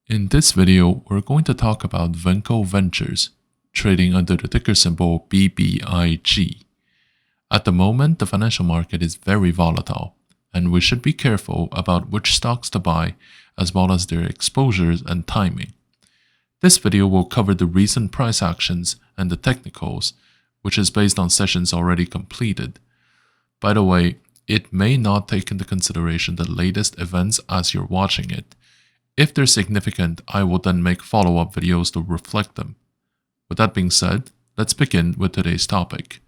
In this video, we're going to talk about Vinco Ventures, trading under the ticker symbol BBIG. At the moment, the financial market is very volatile, and we should be careful about which stocks to buy, as well as their exposures and timing. This video will cover the recent price actions and the technicals, which is based on sessions already completed. By the way, it may not take into consideration the latest events as you're watching it. If they're significant, I will then make follow-up videos to reflect them. With that being said, let's begin with today's topic.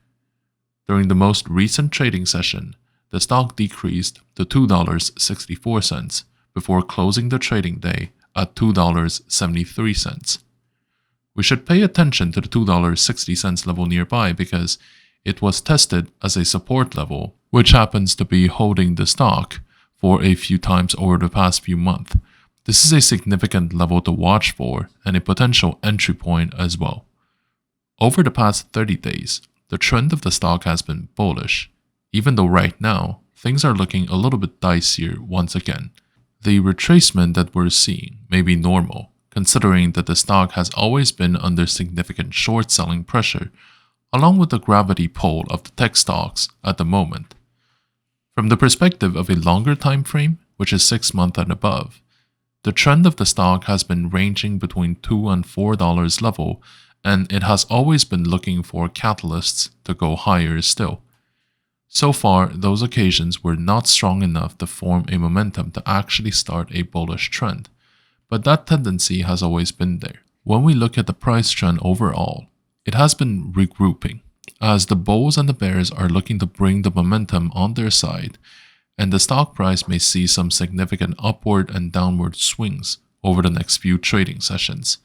During the most recent trading session, the stock decreased to $2.64 before closing the trading day at $2.73. We should pay attention to the $2.60 level nearby because it was tested as a support level, which happens to be holding the stock for a few times over the past few months. This is a significant level to watch for and a potential entry point as well. Over the past 30 days, the trend of the stock has been bullish, even though right now, things are looking a little bit dicier once again. The retracement that we're seeing may be normal, considering that the stock has always been under significant short selling pressure, along with the gravity pull of the tech stocks at the moment. From the perspective of a longer time frame, which is 6 months and above, the trend of the stock has been ranging between $2 and $4 level, and it has always been looking for catalysts to go higher still. So far, those occasions were not strong enough to form a momentum to actually start a bullish trend, but that tendency has always been there. When we look at the price trend overall, it has been regrouping, as the bulls and the bears are looking to bring the momentum on their side, and the stock price may see some significant upward and downward swings over the next few trading sessions.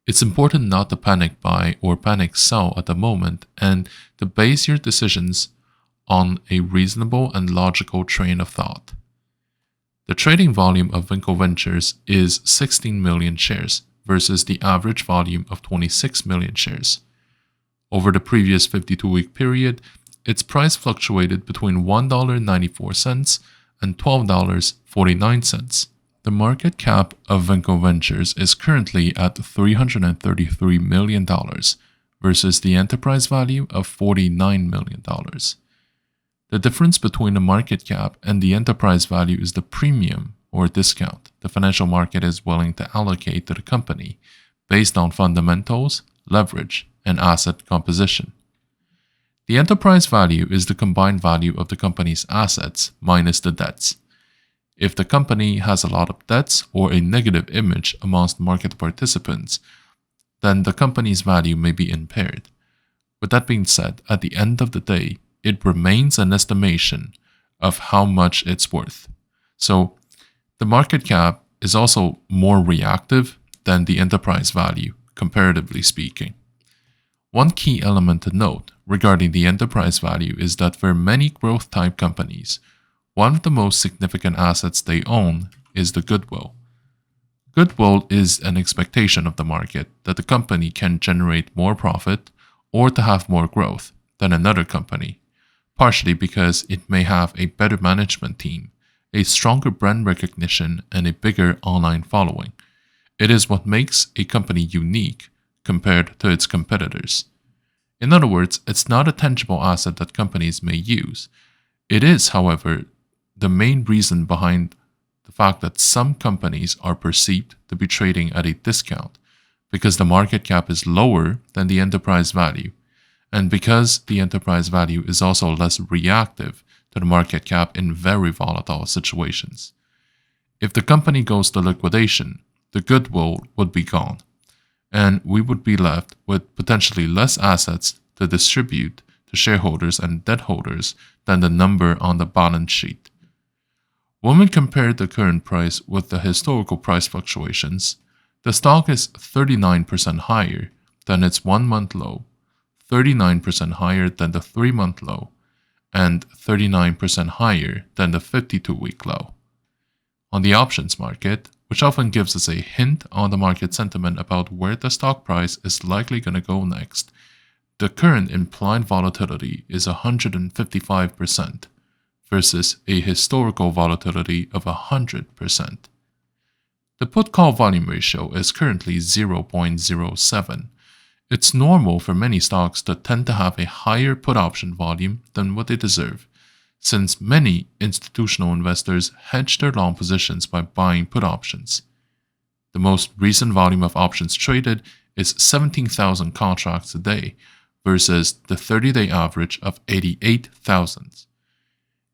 It's important not to panic buy or panic sell at the moment and to base your decisions on a reasonable and logical train of thought. The trading volume of Vinco Ventures is 16 million shares versus the average volume of 26 million shares. Over the previous 52-week period, its price fluctuated between $1.94 and $12.49. The market cap of Vinco Ventures is currently at $333 million versus the enterprise value of $49 million. The difference between the market cap and the enterprise value is the premium or discount the financial market is willing to allocate to the company based on fundamentals, leverage, and asset composition. The enterprise value is the combined value of the company's assets minus the debts. If the company has a lot of debts or a negative image amongst market participants, then the company's value may be impaired. With that being said, at the end of the day, it remains an estimation of how much it's worth. So, the market cap is also more reactive than the enterprise value, comparatively speaking. One key element to note regarding the enterprise value is that for many growth-type companies, one of the most significant assets they own is the goodwill. Goodwill is an expectation of the market that the company can generate more profit or to have more growth than another company, partially because it may have a better management team, a stronger brand recognition, and a bigger online following. It is what makes a company unique compared to its competitors. In other words, it's not a tangible asset that companies may use. It is, however, the main reason behind the fact that some companies are perceived to be trading at a discount, because the market cap is lower than the enterprise value, and because the enterprise value is also less reactive to the market cap in very volatile situations. If the company goes to liquidation, the goodwill would be gone, and we would be left with potentially less assets to distribute to shareholders and debt holders than the number on the balance sheet. When we compare the current price with the historical price fluctuations, the stock is 39% higher than its 1-month low, 39% higher than the 3-month low, and 39% higher than the 52-week low. On the options market, which often gives us a hint on the market sentiment about where the stock price is likely going to go next, the current implied volatility is 155% versus a historical volatility of 100%. The put-call volume ratio is currently 0.07. It's normal for many stocks to tend to have a higher put option volume than what they deserve, since many institutional investors hedge their long positions by buying put options. The most recent volume of options traded is 17,000 contracts a day versus the 30-day average of 88,000.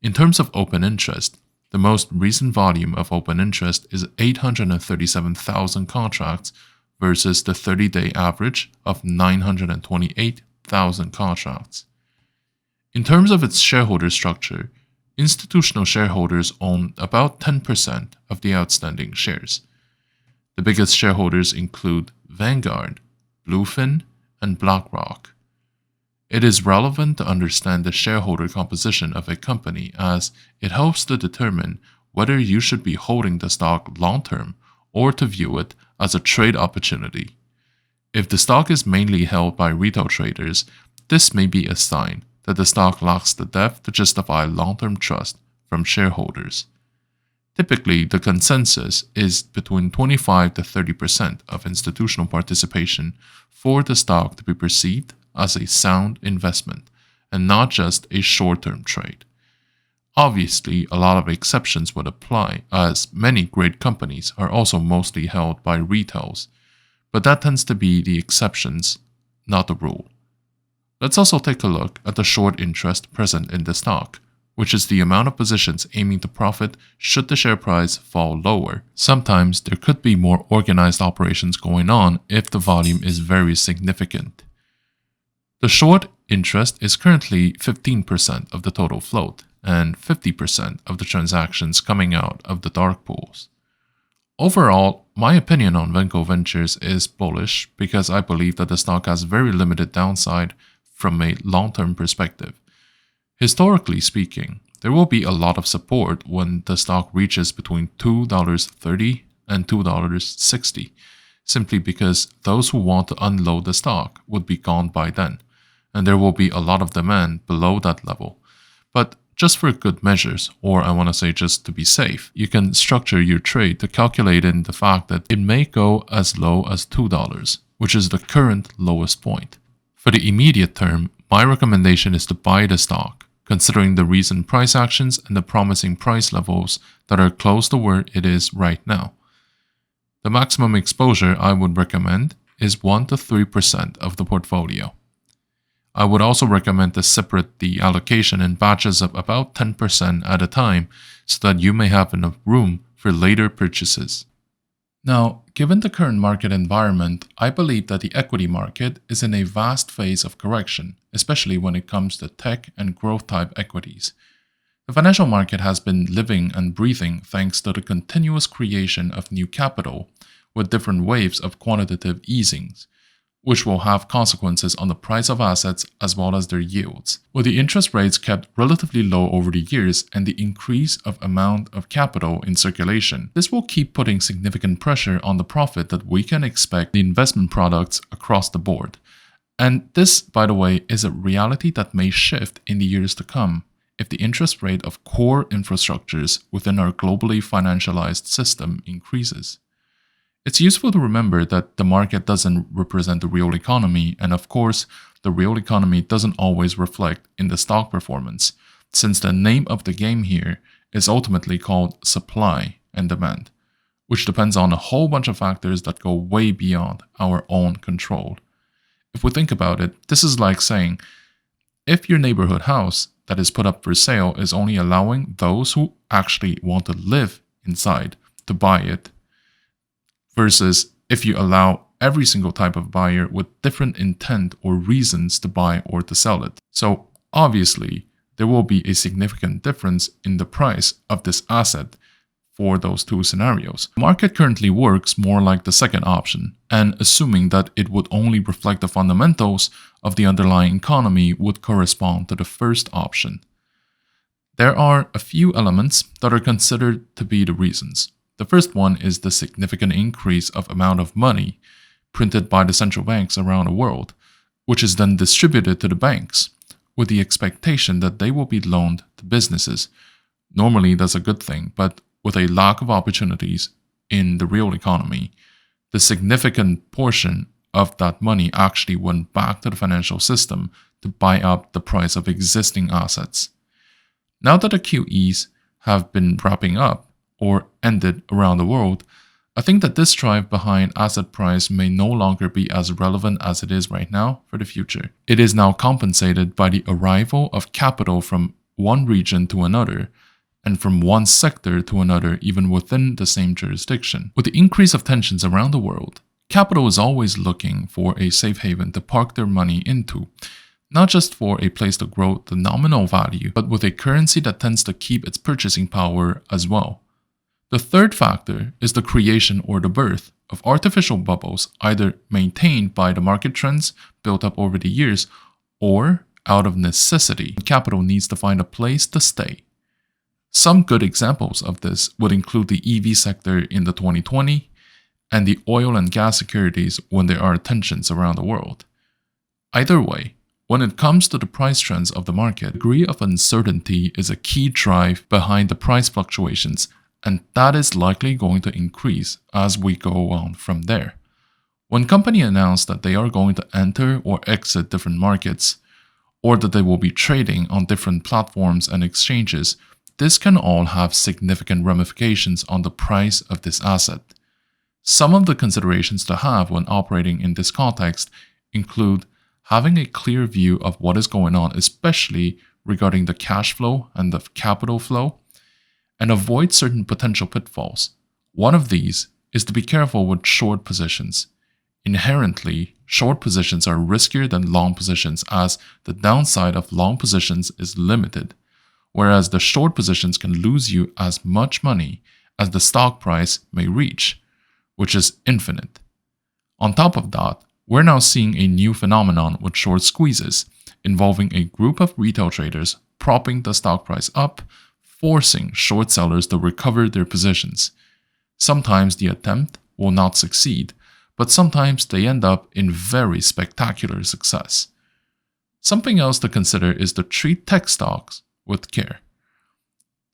In terms of open interest, the most recent volume of open interest is 837,000 contracts versus the 30-day average of 928,000 contracts. In terms of its shareholder structure, institutional shareholders own about 10% of the outstanding shares. The biggest shareholders include Vanguard, Bluefin, and BlackRock. It is relevant to understand the shareholder composition of a company as it helps to determine whether you should be holding the stock long-term or to view it as a trade opportunity. If the stock is mainly held by retail traders, this may be a sign that the stock lacks the depth to justify long-term trust from shareholders. Typically, the consensus is between 25 to 30% of institutional participation for the stock to be perceived as a sound investment and not just a short-term trade. Obviously, a lot of exceptions would apply, as many great companies are also mostly held by retails, but that tends to be the exceptions, not the rule. Let's also take a look at the short interest present in the stock, which is the amount of positions aiming to profit should the share price fall lower. Sometimes there could be more organized operations going on if the volume is very significant. The short interest is currently 15% of the total float and 50% of the transactions coming out of the dark pools. Overall, my opinion on Vinco Ventures is bullish because I believe that the stock has very limited downside from a long-term perspective. Historically speaking, there will be a lot of support when the stock reaches between $2.30 and $2.60, simply because those who want to unload the stock would be gone by then, and there will be a lot of demand below that level. But just for good measures, or I want to say just to be safe, you can structure your trade to calculate in the fact that it may go as low as $2, which is the current lowest point. For the immediate term, my recommendation is to buy the stock, considering the recent price actions and the promising price levels that are close to where it is right now. The maximum exposure I would recommend is 1 to 3% of the portfolio. I would also recommend to separate the allocation in batches of about 10% at a time so that you may have enough room for later purchases. Now, given the current market environment, I believe that the equity market is in a vast phase of correction, especially when it comes to tech and growth type equities. The financial market has been living and breathing thanks to the continuous creation of new capital with different waves of quantitative easings, which will have consequences on the price of assets as well as their yields. With the interest rates kept relatively low over the years and the increase of amount of capital in circulation, this will keep putting significant pressure on the profit that we can expect in the investment products across the board. And this, by the way, is a reality that may shift in the years to come if the interest rate of core infrastructures within our globally financialized system increases. It's useful to remember that the market doesn't represent the real economy, and of course, the real economy doesn't always reflect in the stock performance, since the name of the game here is ultimately called supply and demand, which depends on a whole bunch of factors that go way beyond our own control. If we think about it, this is like saying, if your neighborhood house that is put up for sale is only allowing those who actually want to live inside to buy it, versus if you allow every single type of buyer with different intent or reasons to buy or to sell it. So obviously, there will be a significant difference in the price of this asset for those two scenarios. The market currently works more like the second option, and assuming that it would only reflect the fundamentals of the underlying economy would correspond to the first option. There are a few elements that are considered to be the reasons. The first one is the significant increase of amount of money printed by the central banks around the world, which is then distributed to the banks with the expectation that they will be loaned to businesses. Normally, that's a good thing, but with a lack of opportunities, in the real economy, the significant portion of that money actually went back to the financial system to buy up the price of existing assets. Now that the QEs have been wrapping up or ended around the world, I think that this drive behind asset price may no longer be as relevant as it is right now for the future. It is now compensated by the arrival of capital from one region to another, and from one sector to another even within the same jurisdiction. With the increase of tensions around the world, capital is always looking for a safe haven to park their money into, not just for a place to grow the nominal value, but with a currency that tends to keep its purchasing power as well. The third factor is the creation or the birth of artificial bubbles, either maintained by the market trends built up over the years or out of necessity. Capital needs to find a place to stay. Some good examples of this would include the EV sector in the 2020 and the oil and gas securities when there are tensions around the world. Either way, when it comes to the price trends of the market, the degree of uncertainty is a key drive behind the price fluctuations, and that is likely going to increase as we go on from there. When companies announce that they are going to enter or exit different markets, or that they will be trading on different platforms and exchanges, this can all have significant ramifications on the price of this asset. Some of the considerations to have when operating in this context include having a clear view of what is going on, especially regarding the cash flow and the capital flow, and avoid certain potential pitfalls. One of these is to be careful with short positions. Inherently, short positions are riskier than long positions as the downside of long positions is limited, whereas the short positions can lose you as much money as the stock price may reach, which is infinite. On top of that, we're now seeing a new phenomenon with short squeezes, involving a group of retail traders propping the stock price up, forcing short sellers to recover their positions. Sometimes the attempt will not succeed, but sometimes they end up in very spectacular success. Something else to consider is to treat tech stocks with care.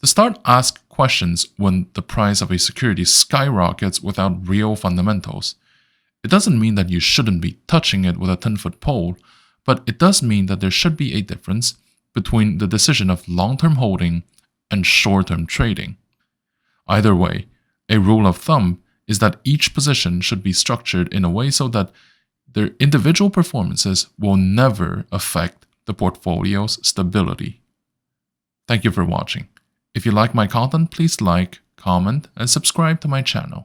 To start, ask questions when the price of a security skyrockets without real fundamentals. It doesn't mean that you shouldn't be touching it with a 10-foot pole, but it does mean that there should be a difference between the decision of long-term holding and short-term trading. Either way, a rule of thumb is that each position should be structured in a way so that their individual performances will never affect the portfolio's stability. Thank you for watching. If you like my content, please like, comment, and subscribe to my channel.